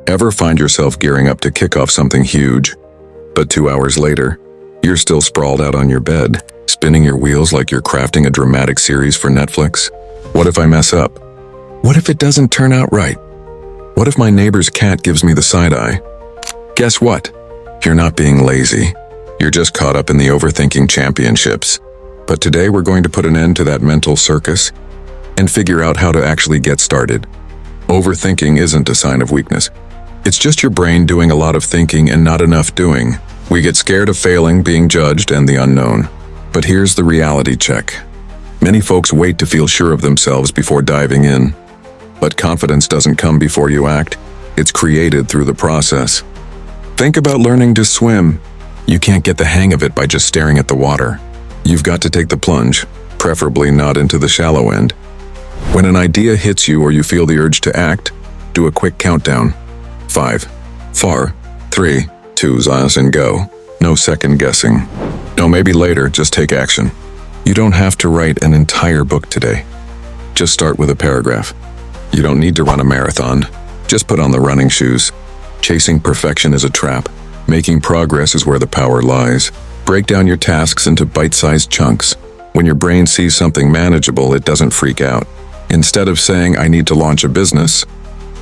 Ever find yourself gearing up to kick off something huge, but 2 hours later, you're still sprawled out on your bed, spinning your wheels like you're crafting a dramatic series for Netflix? What if I mess up? What if it doesn't turn out right? What if my neighbor's cat gives me the side eye? Guess what? You're not being lazy. You're just caught up in the overthinking championships. But today we're going to put an end to that mental circus and figure out how to actually get started. Overthinking isn't a sign of weakness. It's just your brain doing a lot of thinking and not enough doing. We get scared of failing, being judged, and the unknown. But here's the reality check. Many folks wait to feel sure of themselves before diving in. But confidence doesn't come before you act. It's created through the process. Think about learning to swim. You can't get the hang of it by just staring at the water. You've got to take the plunge, preferably not into the shallow end. When an idea hits you or you feel the urge to act, do a quick countdown. 5, 4, 3, 2, and go. No second guessing. No, maybe later, just take action. You don't have to write an entire book today. Just start with a paragraph. You don't need to run a marathon. Just put on the running shoes. Chasing perfection is a trap. Making progress is where the power lies. Break down your tasks into bite-sized chunks. When your brain sees something manageable, it doesn't freak out. Instead of saying, I need to launch a business,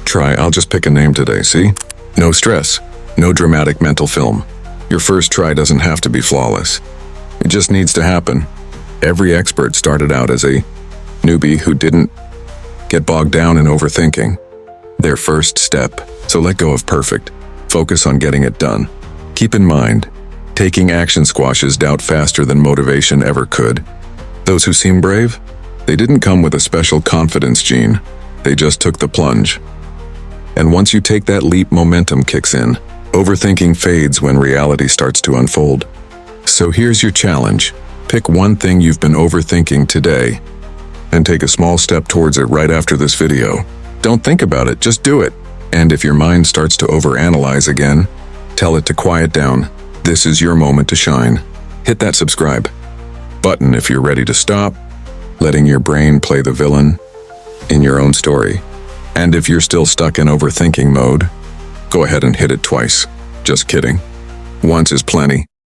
try, I'll just pick a name today, see? No stress. No dramatic mental film. Your first try doesn't have to be flawless. It just needs to happen. Every expert started out as a newbie who didn't get bogged down in overthinking. Their first step. So let go of perfect. Focus on getting it done. Keep in mind, taking action squashes doubt faster than motivation ever could. Those who seem brave, they didn't come with a special confidence gene. They just took the plunge. And once you take that leap, momentum kicks in. Overthinking fades when reality starts to unfold. So here's your challenge. Pick one thing you've been overthinking today and take a small step towards it right after this video. Don't think about it, just do it. And if your mind starts to overanalyze again, tell it to quiet down. This is your moment to shine. Hit that subscribe button if you're ready to stop letting your brain play the villain in your own story. And if you're still stuck in overthinking mode, go ahead and hit it twice. Just kidding. Once is plenty.